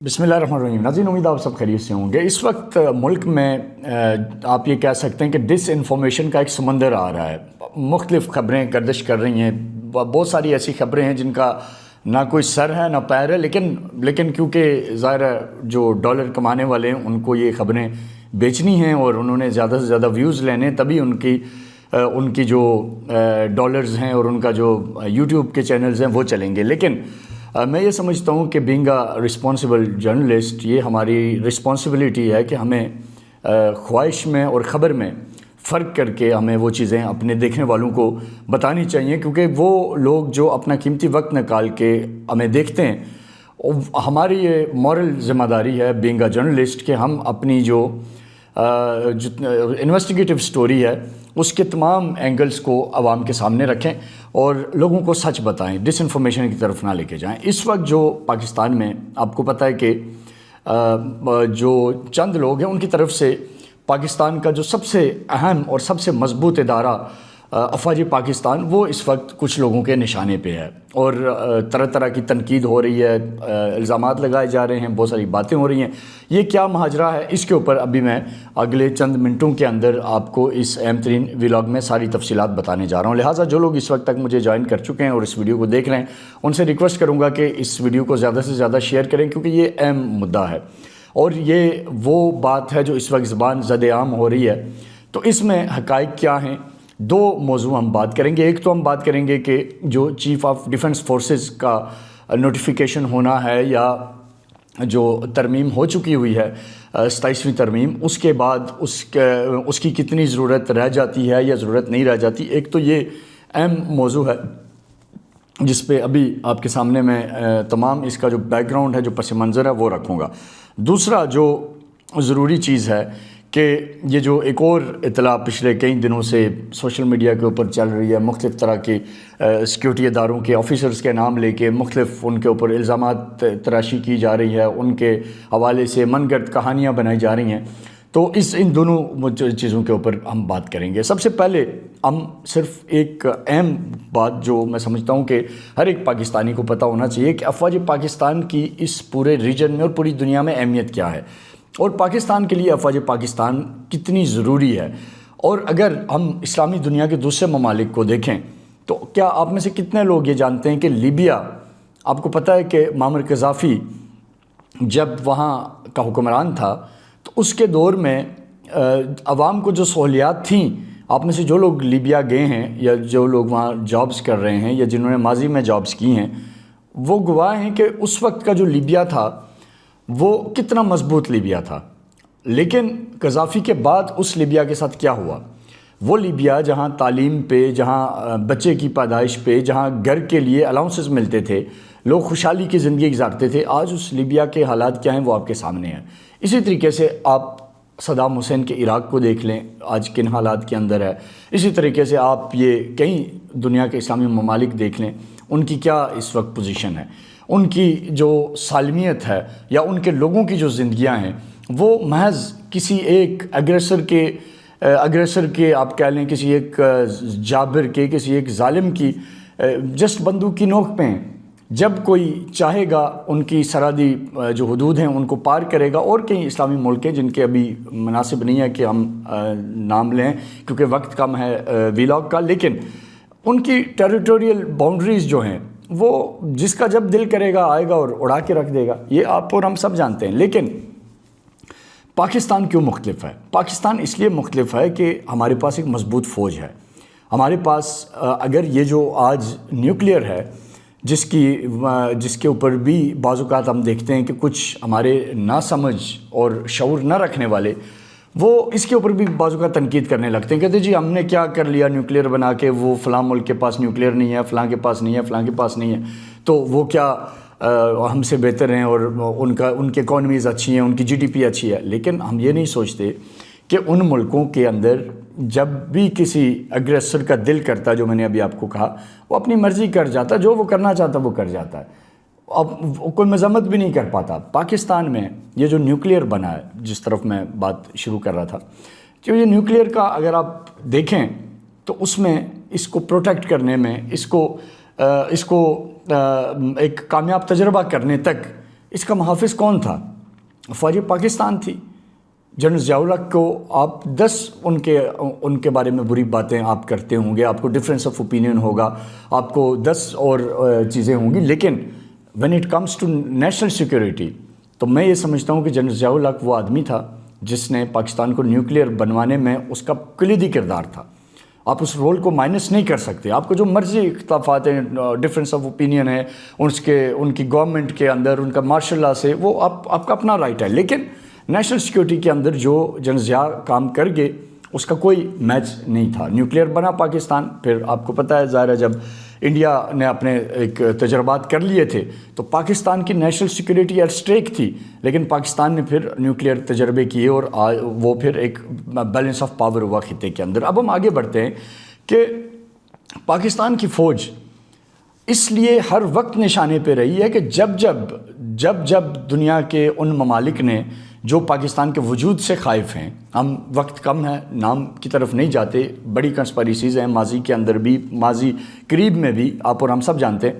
بسم اللہ الرحمن الرحیم۔ ناظرین، امید آپ سب خیریت سے ہوں گے۔ اس وقت ملک میں آپ یہ کہہ سکتے ہیں کہ ڈس انفارمیشن کا ایک سمندر آ رہا ہے۔ مختلف خبریں گردش کر رہی ہیں، بہت ساری ایسی خبریں ہیں جن کا نہ کوئی سر ہے نہ پیر ہے، لیکن کیونکہ ظاہر ہے جو ڈالر کمانے والے ہیں ان کو یہ خبریں بیچنی ہیں اور انہوں نے زیادہ سے زیادہ ویوز لینے، تبھی ان کی جو ڈالرز ہیں اور ان کا جو یوٹیوب کے چینلز ہیں وہ چلیں گے۔ لیکن میں یہ سمجھتا ہوں کہ بینگ اے رسپانسبل جرنلسٹ، یہ ہماری رسپانسبلٹی ہے کہ ہمیں خواہش میں اور خبر میں فرق کر کے ہمیں وہ چیزیں اپنے دیکھنے والوں کو بتانی چاہیے، کیونکہ وہ لوگ جو اپنا قیمتی وقت نکال کے ہمیں دیکھتے ہیں، ہماری یہ مورل ذمہ داری ہے بینگ اے جرنلسٹ کہ ہم اپنی جو انویسٹیگیٹو سٹوری ہے اس کے تمام اینگلز کو عوام کے سامنے رکھیں اور لوگوں کو سچ بتائیں، ڈس انفارمیشن کی طرف نہ لے کے جائیں۔ اس وقت جو پاکستان میں آپ کو پتہ ہے کہ جو چند لوگ ہیں ان کی طرف سے پاکستان کا جو سب سے اہم اور سب سے مضبوط ادارہ افواج پاکستان، وہ اس وقت کچھ لوگوں کے نشانے پہ ہے اور طرح طرح کی تنقید ہو رہی ہے، الزامات لگائے جا رہے ہیں، بہت ساری باتیں ہو رہی ہیں۔ یہ کیا ماجرا ہے، اس کے اوپر ابھی میں اگلے چند منٹوں کے اندر آپ کو اس اہم ترین ولاگ میں ساری تفصیلات بتانے جا رہا ہوں۔ لہٰذا جو لوگ اس وقت تک مجھے جوائن کر چکے ہیں اور اس ویڈیو کو دیکھ رہے ہیں، ان سے ریکویسٹ کروں گا کہ اس ویڈیو کو زیادہ سے زیادہ شیئر کریں، کیونکہ یہ اہم مدعا ہے اور یہ وہ بات ہے جو اس وقت زبان زد عام ہو رہی ہے۔ تو اس میں حقائق کیا ہیں، دو موضوع ہم بات کریں گے۔ ایک تو ہم بات کریں گے کہ جو چیف آف ڈیفنس فورسز کا نوٹیفیکیشن ہونا ہے یا جو ترمیم ہو چکی ہوئی ہے 27ویں ترمیم، اس کے بعد اس کی کتنی ضرورت رہ جاتی ہے یا ضرورت نہیں رہ جاتی۔ ایک تو یہ اہم موضوع ہے جس پہ ابھی آپ کے سامنے میں تمام اس کا جو بیک گراؤنڈ ہے، جو پس منظر ہے، وہ رکھوں گا۔ دوسرا جو ضروری چیز ہے کہ یہ جو ایک اور اطلاع پچھلے کئی دنوں سے سوشل میڈیا کے اوپر چل رہی ہے، مختلف طرح کے سیکیورٹی اداروں کے آفیسرز کے نام لے کے مختلف ان کے اوپر الزامات تراشی کی جا رہی ہے، ان کے حوالے سے من گھڑت کہانیاں بنائی جا رہی ہیں، تو ان دونوں چیزوں کے اوپر ہم بات کریں گے۔ سب سے پہلے ہم صرف ایک اہم بات جو میں سمجھتا ہوں کہ ہر ایک پاکستانی کو پتہ ہونا چاہیے کہ افواج پاکستان کی اس پورے ریجن میں اور پوری دنیا میں اہمیت کیا ہے اور پاکستان کے لیے افواج پاکستان کتنی ضروری ہے۔ اور اگر ہم اسلامی دنیا کے دوسرے ممالک کو دیکھیں تو کیا آپ میں سے کتنے لوگ یہ جانتے ہیں کہ لیبیا، آپ کو پتہ ہے کہ معمر قذافی جب وہاں کا حکمران تھا تو اس کے دور میں عوام کو جو سہولیات تھیں، آپ میں سے جو لوگ لیبیا گئے ہیں یا جو لوگ وہاں جابز کر رہے ہیں یا جنہوں نے ماضی میں جابز کی ہیں، وہ گواہ ہیں کہ اس وقت کا جو لیبیا تھا وہ کتنا مضبوط لیبیا تھا۔ لیکن قذافی کے بعد اس لیبیا کے ساتھ کیا ہوا؟ وہ لیبیا جہاں تعلیم پہ، جہاں بچے کی پیدائش پہ، جہاں گھر کے لیے الاؤنسز ملتے تھے، لوگ خوشحالی کی زندگی گزارتے تھے، آج اس لیبیا کے حالات کیا ہیں وہ آپ کے سامنے ہیں۔ اسی طریقے سے آپ صدام حسین کے عراق کو دیکھ لیں، آج کن حالات کے اندر ہے۔ اسی طریقے سے آپ یہ کئی دنیا کے اسلامی ممالک دیکھ لیں، ان کی کیا اس وقت پوزیشن ہے، ان کی جو سالمیت ہے یا ان کے لوگوں کی جو زندگیاں ہیں وہ محض کسی ایک اگریسر کے آپ کہہ لیں، کسی ایک جابر کے، کسی ایک ظالم کی جسٹ بندوق کی نوک پہ ہیں۔ جب کوئی چاہے گا ان کی سرحدی جو حدود ہیں ان کو پار کرے گا، اور کئی اسلامی ملک ہیں جن کے ابھی مناسب نہیں ہے کہ ہم نام لیں کیونکہ وقت کم ہے ویلاگ کا، لیکن ان کی ٹیریٹوریل باؤنڈریز جو ہیں وہ جس کا جب دل کرے گا آئے گا اور اڑا کے رکھ دے گا، یہ آپ اور ہم سب جانتے ہیں۔ لیکن پاکستان کیوں مختلف ہے؟ پاکستان اس لیے مختلف ہے کہ ہمارے پاس ایک مضبوط فوج ہے، ہمارے پاس اگر یہ جو آج نیوکلیئر ہے جس کے اوپر بھی بعض اوقات ہم دیکھتے ہیں کہ کچھ ہمارے ناسمجھ اور شعور نہ رکھنے والے وہ اس کے اوپر بھی بعض اوقات تنقید کرنے لگتے ہیں، کہتے ہیں جی ہم نے کیا کر لیا نیوکلیئر بنا کے، وہ فلاں ملک کے پاس نیوکلیئر نہیں ہے، فلاں کے پاس نہیں ہے، فلاں کے پاس نہیں ہے، تو وہ کیا ہم سے بہتر ہیں اور ان کی اکانومیز اچھی ہیں، ان کی GDP اچھی ہے۔ لیکن ہم یہ نہیں سوچتے کہ ان ملکوں کے اندر جب بھی کسی اگریسر کا دل کرتا ہے، جو میں نے ابھی آپ کو کہا، وہ اپنی مرضی کر جاتا ہے، جو وہ کرنا چاہتا ہے وہ کر جاتا ہے، اب کوئی مذمت بھی نہیں کر پاتا۔ پاکستان میں یہ جو نیوکلیئر بنا ہے، جس طرف میں بات شروع کر رہا تھا، کہ یہ نیوکلیئر کا اگر آپ دیکھیں تو اس میں اس کو پروٹیکٹ کرنے میں، اس کو ایک کامیاب تجربہ کرنے تک اس کا محافظ کون تھا؟ افواج پاکستان تھی۔ جنرل ضیاء الحق کو آپ 10 ان کے بارے میں بری باتیں آپ کرتے ہوں گے، آپ کو ڈفرینس آف اوپینین ہوگا، آپ کو 10 اور چیزیں ہوں گی، لیکن when it comes to national security تو میں یہ سمجھتا ہوں کہ جنرل ضیاء الحق وہ آدمی تھا جس نے پاکستان کو نیوکلیئر بنوانے میں اس کا کلیدی کردار تھا۔ آپ اس رول کو مائنس نہیں کر سکتے۔ آپ کو جو مرضی اختلافات ہیں، ڈفرینس آف اوپینین ہے ان کی گورنمنٹ کے اندر، ان کا مارشل لا سے، وہ آپ کا اپنا رائٹ ہے، لیکن نیشنل سیکورٹی کے اندر جو جنرل ضیاء کام کر گئے اس کا کوئی میچ نہیں تھا۔ نیوکلیئر بنا پاکستان، پھر آپ کو پتہ ہے ظاہر ہے جب انڈیا نے اپنے ایک تجربات کر لیے تھے تو پاکستان کی نیشنل سیکورٹی ایٹ اسٹیک تھی، لیکن پاکستان نے پھر نیوکلیئر تجربے کیے اور وہ پھر ایک بیلنس آف پاور ہوا خطے کے اندر۔ اب ہم آگے بڑھتے ہیں کہ پاکستان کی فوج اس لیے ہر وقت نشانے پہ رہی ہے کہ جب دنیا کے ان ممالک نے جو پاکستان کے وجود سے خائف ہیں، ہم وقت کم ہے، نام کی طرف نہیں جاتے، بڑی کنسپیریسیز ہیں ماضی کے اندر بھی، ماضی قریب میں بھی، آپ اور ہم سب جانتے ہیں،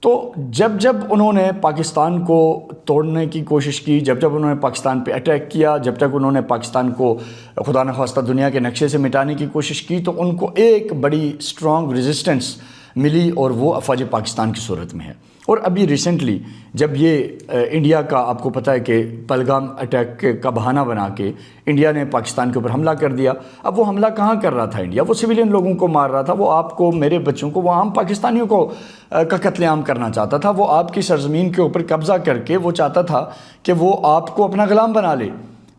تو جب انہوں نے پاکستان کو توڑنے کی کوشش کی، جب انہوں نے پاکستان پہ اٹیک کیا، جب تک انہوں نے پاکستان کو خدا نخواستہ دنیا کے نقشے سے مٹانے کی کوشش کی، تو ان کو ایک بڑی اسٹرانگ ریزسٹنس ملی اور وہ افواج پاکستان کی صورت میں ہے۔ اور ابھی ریسنٹلی جب یہ انڈیا کا آپ کو پتہ ہے کہ پہلگام اٹیک کا بہانہ بنا کے انڈیا نے پاکستان کے اوپر حملہ کر دیا، اب وہ حملہ کہاں کر رہا تھا؟ انڈیا وہ سویلین لوگوں کو مار رہا تھا، وہ آپ کو، میرے بچوں کو، وہ عام پاکستانیوں کو کا قتل عام کرنا چاہتا تھا، وہ آپ کی سرزمین کے اوپر قبضہ کر کے وہ چاہتا تھا کہ وہ آپ کو اپنا غلام بنا لے۔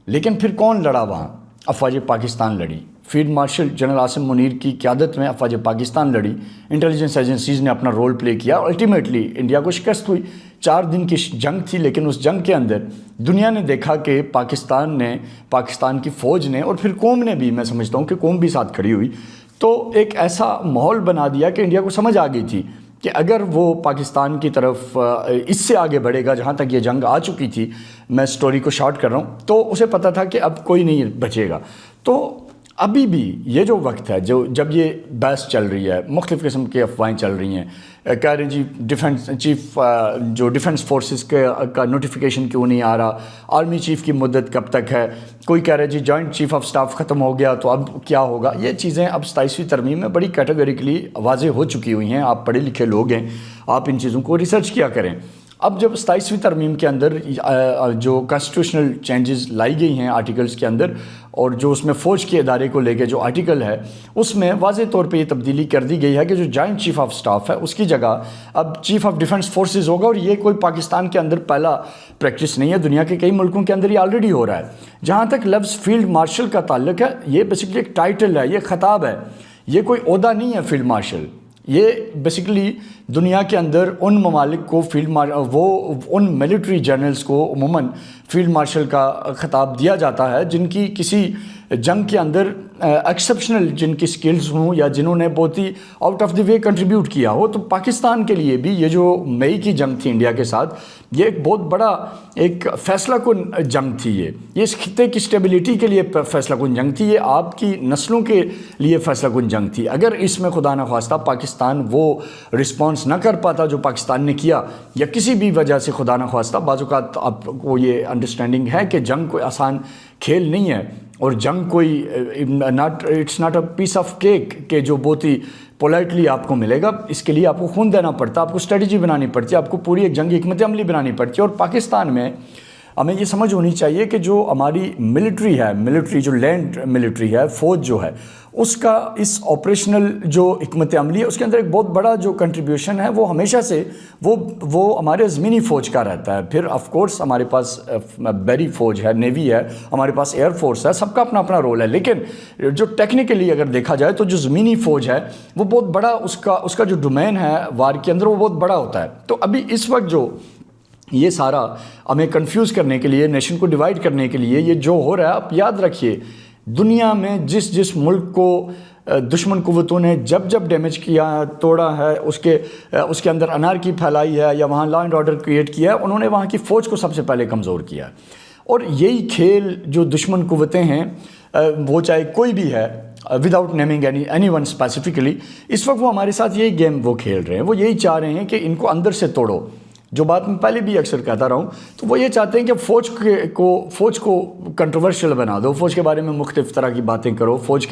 لیکن پھر کون لڑا وہاں؟ افواج پاکستان لڑی، field marshal general Asim Munir کی قیادت میں افواج پاکستان لڑی، انٹیلیجنس ایجنسیز نے اپنا رول پلے کیا، الٹیمیٹلی انڈیا کو شکست ہوئی۔ 4 دن کی جنگ تھی، لیکن اس جنگ کے اندر دنیا نے دیکھا کہ پاکستان کی فوج نے اور پھر قوم نے بھی، میں سمجھتا ہوں کہ قوم بھی ساتھ کھڑی ہوئی، تو ایک ایسا ماحول بنا دیا کہ انڈیا کو سمجھ آ گئی تھی کہ اگر وہ پاکستان کی طرف اس سے آگے بڑھے گا جہاں تک یہ جنگ آ چکی تھی، میں سٹوری کو شارٹ کر رہا ہوں، تو اسے پتہ تھا کہ اب کوئی نہیں بچے گا۔ تو ابھی بھی یہ جو وقت ہے جب یہ بحث چل رہی ہے، مختلف قسم کی افواہیں چل رہی ہیں، کہہ رہے ہیں جی ڈیفنس فورسز کا نوٹیفیکیشن کیوں نہیں آ رہا، آرمی چیف کی مدت کب تک ہے، کوئی کہہ رہا ہے جی جوائنٹ چیف آف سٹاف ختم ہو گیا تو اب کیا ہوگا۔ یہ چیزیں اب 27ویں ترمیم میں بڑی کیٹیگوریکلی واضح ہو چکی ہوئی ہیں، آپ پڑھے لکھے لوگ ہیں، آپ ان چیزوں کو ریسرچ کیا کریں۔ اب جب 27ویں ترمیم کے اندر جو کانسٹیٹیوشنل چینجز لائی گئی ہیں آرٹیکلز کے اندر، اور جو اس میں فوج کے ادارے کو لے کے جو آرٹیکل ہے اس میں واضح طور پہ یہ تبدیلی کر دی گئی ہے کہ جو جوائنٹ چیف آف سٹاف ہے اس کی جگہ اب چیف آف ڈیفنس فورسز ہوگا، اور یہ کوئی پاکستان کے اندر پہلا پریکٹس نہیں ہے، دنیا کے کئی ملکوں کے اندر یہ آلریڈی ہو رہا ہے۔ جہاں تک لفظ فیلڈ مارشل کا تعلق ہے، یہ بیسیکلی ایک ٹائٹل ہے، یہ خطاب ہے، یہ کوئی عہدہ نہیں ہے فیلڈ مارشل۔ یہ بیسیکلی دنیا کے اندر ان ممالک کو ان ملٹری جنرلز کو عموماً فیلڈ مارشل کا خطاب دیا جاتا ہے جن کی کسی جنگ کے اندر ایکسیپشنل جن کی سکلز ہوں یا جنہوں نے بہت ہی out of the way contribute کیا ہو۔ تو پاکستان کے لیے بھی یہ جو مئی کی جنگ تھی انڈیا کے ساتھ، یہ ایک بہت بڑا ایک فیصلہ کن جنگ تھی، یہ اس خطے کی اسٹیبلٹی کے لیے فیصلہ کن جنگ تھی، یہ آپ کی نسلوں کے لیے فیصلہ کن جنگ تھی۔ اگر اس میں خدا نخواستہ پاکستان وہ رسپانس نہ کر پاتا جو پاکستان نے کیا، یا کسی بھی وجہ سے خدا نخواستہ، بعض اوقات آپ کو یہ انڈرسٹینڈنگ ہے کہ جنگ کوئی آسان کھیل نہیں ہے، اور جنگ کوئی it's not a piece of cake کہ جو بہت ہی پولائٹلی آپ کو ملے گا، اس کے لیے آپ کو خون دینا پڑتا ہے، آپ کو اسٹریٹجی بنانی پڑتی ہے، آپ کو پوری ایک جنگی حکمت عملی بنانی پڑتی ہے۔ اور پاکستان میں ہمیں یہ سمجھ ہونی چاہیے کہ جو ہماری ملٹری جو لینڈ ملٹری ہے، فوج جو ہے، اس کا اس آپریشنل جو حکمت عملی ہے اس کے اندر ایک بہت بڑا جو کنٹریبیوشن ہے وہ ہمیشہ سے وہ ہمارے زمینی فوج کا رہتا ہے۔ پھر آف کورس ہمارے پاس بحری فوج ہے، نیوی ہے، ہمارے پاس ایئر فورس ہے، سب کا اپنا اپنا رول ہے، لیکن جو ٹیکنیکلی اگر دیکھا جائے تو جو زمینی فوج ہے وہ بہت بڑا اس کا جو ڈومین ہے وار کے اندر وہ بہت بڑا ہوتا ہے۔ تو ابھی اس وقت جو یہ سارا ہمیں کنفیوز کرنے کے لیے، نیشن کو ڈیوائیڈ کرنے کے لیے یہ جو ہو رہا ہے، آپ یاد رکھیے دنیا میں جس ملک کو دشمن قوتوں نے جب ڈیمیج کیا ہے، توڑا ہے، اس کے اندر انارکی پھیلائی ہے یا وہاں لا اینڈ آرڈر کریٹ کیا ہے، انہوں نے وہاں کی فوج کو سب سے پہلے کمزور کیا ہے۔ اور یہی کھیل جو دشمن قوتیں ہیں، وہ چاہے کوئی بھی ہے، without naming anyone specifically, اس وقت وہ ہمارے ساتھ یہی گیم وہ کھیل رہے ہیں، وہ یہی چاہ رہے ہیں کہ ان کو اندر سے توڑو۔ جو بات میں پہلے بھی اکثر کہتا رہا ہوں، تو وہ یہ چاہتے ہیں کہ فوج کو کنٹروورشل بنا دو، فوج کے بارے میں مختلف طرح کی باتیں کرو، فوج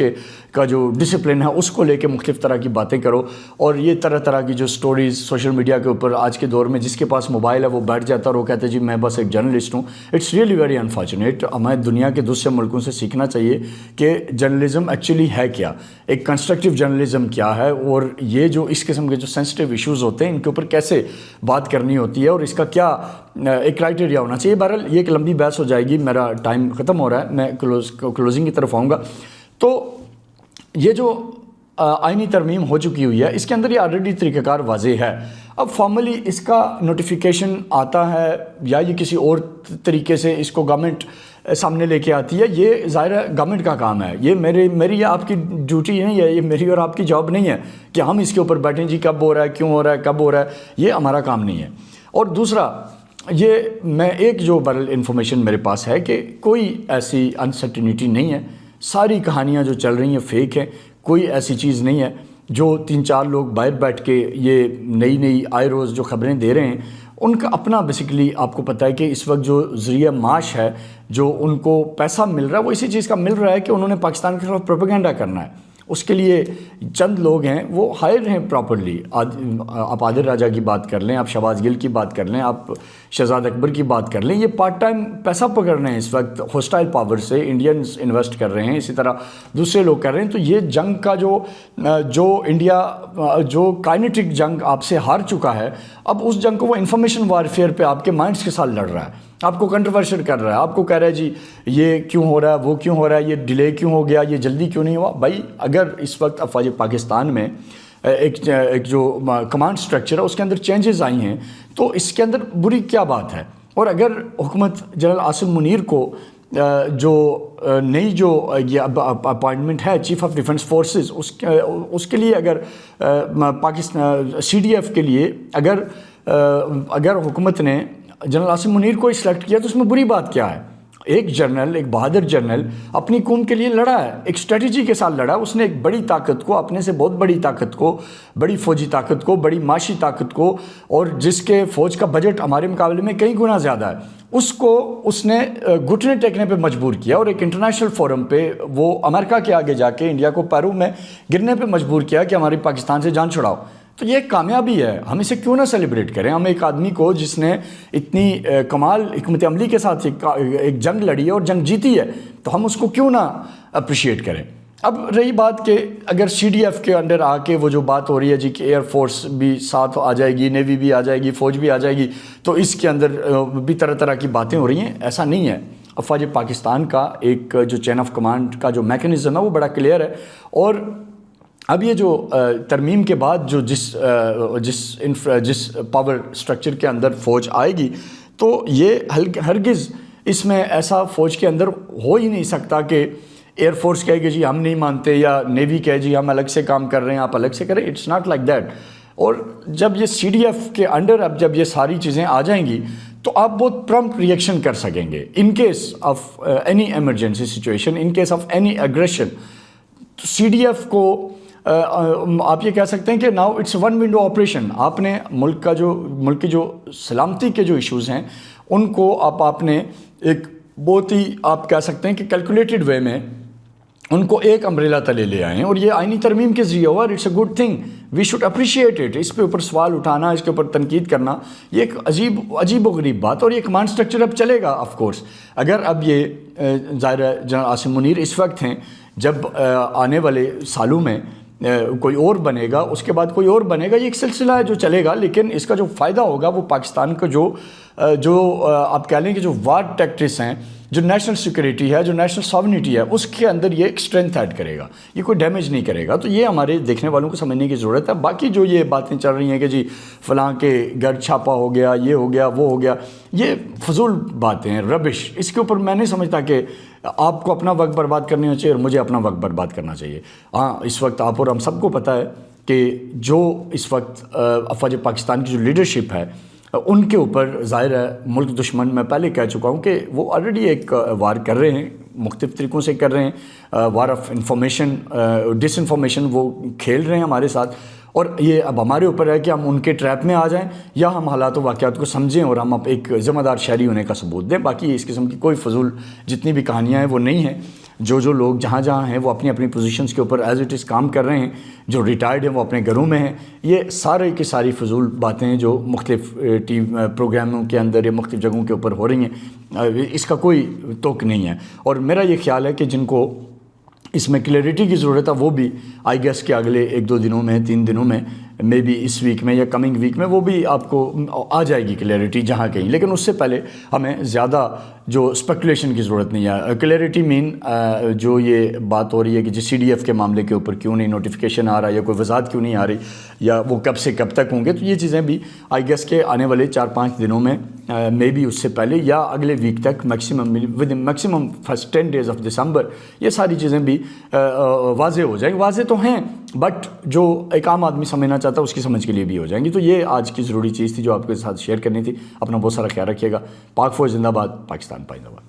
کا جو ڈسپلن ہے اس کو لے کے مختلف طرح کی باتیں کرو، اور یہ طرح طرح کی جو سٹوریز سوشل میڈیا کے اوپر آج کے دور میں جس کے پاس موبائل ہے وہ بیٹھ جاتا ہے اور وہ کہتے ہیں جی میں بس ایک جرنلسٹ ہوں. It's really very unfortunate. ہمیں دنیا کے دوسرے ملکوں سے سیکھنا چاہیے کہ جرنلزم ایکچولی ہے کیا، ایک کنسٹرکٹیو جرنلزم کیا ہے، اور یہ جو اس قسم کے جو سینسٹیو ایشوز ہوتے ہیں ان کے اوپر کیسے بات کرنی ہوتی ہے اور اس کا کیا ایک کرائٹیریا ہونا چاہیے. بہرحال یہ ایک لمبی بحث ہو جائے گی، میرا ٹائم ختم ہو رہا ہے، میں کلوزنگ کی طرف آؤں گا. تو یہ جو آئینی ترمیم ہو چکی ہوئی ہے اس کے اندر یہ آلریڈی طریقہ کار واضح ہے. اب فارملی اس کا نوٹیفیکیشن آتا ہے یا یہ کسی اور طریقے سے اس کو گورنمنٹ سامنے لے کے آتی ہے، یہ ظاہر ہے گورنمنٹ کا کام ہے. یہ میری یا آپ کی ڈیوٹی نہیں ہے، یہ میری اور آپ کی جاب نہیں ہے کہ ہم اس کے اوپر بیٹھیں جی کب ہو رہا ہے، کیوں ہو رہا ہے، کب ہو رہا ہے. یہ ہمارا کام نہیں ہے. اور دوسرا یہ میں ایک جو برل انفارمیشن میرے پاس ہے کہ کوئی ایسی انسرٹینٹی نہیں ہے، ساری کہانیاں جو چل رہی ہیں فیک ہیں. کوئی ایسی چیز نہیں ہے جو 3-4 لوگ باہر بیٹھ کے یہ نئی آئے روز جو خبریں دے رہے ہیں ان کا اپنا بیسیکلی آپ کو پتہ ہے کہ اس وقت جو ذریعہ معاش ہے، جو ان کو پیسہ مل رہا ہے وہ اسی چیز کا مل رہا ہے کہ انہوں نے پاکستان کے خلاف پروپیگنڈا کرنا ہے. اس کے لیے چند لوگ ہیں وہ ہائر ہیں پراپرلی. آپ عادل راجہ کی بات کر لیں، آپ شہباز گل کی بات کر لیں، آپ شہزاد اکبر کی بات کر لیں، یہ پارٹ ٹائم پیسہ پکڑ رہے ہیں اس وقت ہوسٹائل پاور سے. انڈینز انویسٹ کر رہے ہیں، اسی طرح دوسرے لوگ کر رہے ہیں. تو یہ جنگ کا جو انڈیا جو کائنیٹک جنگ آپ سے ہار چکا ہے، اب اس جنگ کو وہ انفارمیشن وارفیئر پہ آپ کے مائنڈس کے ساتھ لڑ رہا ہے، آپ کو کنٹروورشل کر رہا ہے، آپ کو کہہ رہا ہے جی یہ کیوں ہو رہا ہے، وہ کیوں ہو رہا ہے، یہ ڈیلے کیوں ہو گیا، یہ جلدی کیوں نہیں ہوا. بھائی اگر اس وقت افواج پاکستان میں ایک جو کمانڈ سٹرکچر ہے اس کے اندر چینجز آئی ہیں تو اس کے اندر بری کیا بات ہے. اور اگر حکومت جنرل عاصم منیر کو جو نئی جو یہ اپائنٹمنٹ ہے چیف آف ڈیفنس فورسز اس کے لیے اگر پاکستان CDF کے لیے اگر حکومت نے جنرل عاصم منیر کو سلیکٹ کیا تو اس میں بری بات کیا ہے. ایک جنرل، ایک بہادر جنرل اپنی قوم کے لیے لڑا ہے، ایک اسٹریٹجی کے ساتھ لڑا ہے. اس نے ایک بڑی طاقت کو، اپنے سے بہت بڑی طاقت کو، بڑی فوجی طاقت کو، بڑی معاشی طاقت کو، اور جس کے فوج کا بجٹ ہمارے مقابلے میں کئی گنا زیادہ ہے، اس نے گھٹنے ٹیکنے پہ مجبور کیا اور ایک انٹرنیشنل فورم پہ وہ امریکہ کے آگے جا کے انڈیا کو پیرو میں گرنے پہ مجبور کیا کہ ہماری پاکستان سے جان چھڑاؤ. تو یہ ایک کامیابی ہے، ہم اسے کیوں نہ سیلیبریٹ کریں. ہم ایک آدمی کو جس نے اتنی کمال حکمت عملی کے ساتھ ایک جنگ لڑی ہے اور جنگ جیتی ہے، تو ہم اس کو کیوں نہ اپریشیٹ کریں. اب رہی بات کہ اگر CDF کے انڈر آ کے وہ جو بات ہو رہی ہے جی کہ ایئر فورس بھی ساتھ آ جائے گی، نیوی بھی آ جائے گی، فوج بھی آ جائے گی، تو اس کے اندر بھی طرح طرح کی باتیں ہو رہی ہیں. ایسا نہیں ہے. افواج پاکستان کا ایک جو چین آف کمانڈ کا جو میکینزم ہے وہ بڑا کلیئر ہے. اور اب یہ جو ترمیم کے بعد جو جس پاور سٹرکچر کے اندر فوج آئے گی تو یہ ہرگز اس میں ایسا فوج کے اندر ہو ہی نہیں سکتا کہ ایئر فورس کہے کہ جی ہم نہیں مانتے، یا نیوی کہے جی ہم الگ سے کام کر رہے ہیں، آپ الگ سے کریں. It's not like that. اور جب یہ CDF کے انڈر اب جب یہ ساری چیزیں آ جائیں گی تو آپ بہت پرمپٹ ریئیکشن کر سکیں گے in case of any emergency situation, in case of any aggression. تو CDF کو آپ یہ کہہ سکتے ہیں کہ now it's one window operation. آپ نے ملک کی جو سلامتی کے جو ایشوز ہیں ان کو آپ نے ایک بہت ہی آپ کہہ سکتے ہیں کہ کیلکولیٹڈ وے میں ان کو ایک امبریلا تلے لے آئے ہیں، اور یہ آئینی ترمیم کے ذریعے ہوا. It's a good thing, we should appreciate it. اس پہ اوپر سوال اٹھانا، اس کے اوپر تنقید کرنا، یہ ایک عجیب و غریب بات. اور یہ کمانڈ سٹرکچر اب چلے گا آف کورس. اگر اب یہ ظاہر ہے جنرل عاصم منیر اس وقت ہیں، جب آنے والے سالوں میں کوئی اور بنے گا، اس کے بعد کوئی اور بنے گا، یہ ایک سلسلہ ہے جو چلے گا. لیکن اس کا جو فائدہ ہوگا وہ پاکستان کا جو آپ کہہ لیں کہ جو وار ٹیکٹکس ہیں، جو نیشنل سیکورٹی ہے، جو نیشنل ساورنٹی ہے، اس کے اندر یہ ایک اسٹرینتھ ایڈ کرے گا، یہ کوئی ڈیمیج نہیں کرے گا. تو یہ ہمارے دیکھنے والوں کو سمجھنے کی ضرورت ہے. باقی جو یہ باتیں چل رہی ہیں کہ جی فلاں کے گھر چھاپا ہو گیا، یہ ہو گیا، وہ ہو گیا، یہ فضول باتیں ہیں، ربش. اس کے اوپر میں نہیں سمجھتا کہ آپ کو اپنا وقت برباد کرنا چاہیے اور مجھے اپنا وقت برباد کرنا چاہیے. ہاں اس وقت آپ اور ہم سب کو پتہ ہے کہ جو اس وقت افواج پاکستان کی جو لیڈرشپ ہے ان کے اوپر ظاہر ہے ملک دشمن، میں پہلے کہہ چکا ہوں کہ وہ آلریڈی ایک وار کر رہے ہیں، مختلف طریقوں سے کر رہے ہیں. War of information, disinformation وہ کھیل رہے ہیں ہمارے ساتھ. اور یہ اب ہمارے اوپر ہے کہ ہم ان کے ٹریپ میں آ جائیں یا ہم حالات و واقعات کو سمجھیں اور ہم ایک ذمہ دار شہری ہونے کا ثبوت دیں. باقی اس قسم کی کوئی فضول جتنی بھی کہانیاں ہیں وہ نہیں ہیں. جو لوگ جہاں ہیں وہ اپنی پوزیشنز کے اوپر ایز اٹ از کام کر رہے ہیں, جو ریٹائرڈ ہیں وہ اپنے گھروں میں ہیں. یہ سارے کی ساری فضول باتیں ہیں جو مختلف ٹی وی پروگراموں کے اندر یا مختلف جگہوں کے اوپر ہو رہی ہیں, اس کا کوئی توق نہیں ہے. اور میرا یہ خیال ہے کہ جن کو اس میں کلیئرٹی کی ضرورت ہے وہ بھی آئی گیس کہ اگلے 1-2 دنوں میں 3 دنوں میں مے بی اس ویک میں یا کمنگ ویک میں وہ بھی آپ کو آ جائے گی کلیئرٹی جہاں کہیں. لیکن اس سے پہلے ہمیں زیادہ جو اسپیکولیشن کی ضرورت نہیں ہے. کلیئرٹی مین جو یہ بات ہو رہی ہے کہ جی CDF کے معاملے کے اوپر کیوں نہیں نوٹیفیکیشن آ رہا یا کوئی وضاحت کیوں نہیں آ رہی یا وہ کب سے کب تک ہوں گے, تو یہ چیزیں بھی آئی گیس کے آنے والے 4-5 دنوں میں مے بی اس سے پہلے یا اگلے ویک تک میکسیمم فرسٹ 10 days آف دسمبر یہ ساری چیزیں بھی واضح ہو جائیں. واضح تو ہیں بٹ جو ایک عام آدمی سمجھنا چاہتا ہے اس کی سمجھ کے لیے بھی ہو جائیں گی. تو یہ آج کی ضروری چیز تھی جو آپ کے ساتھ شیئر کرنی تھی. اپنا بہت سارا خیال رکھیے گا. پاک فوج زندہ باد, پاکستان پائندہ باد.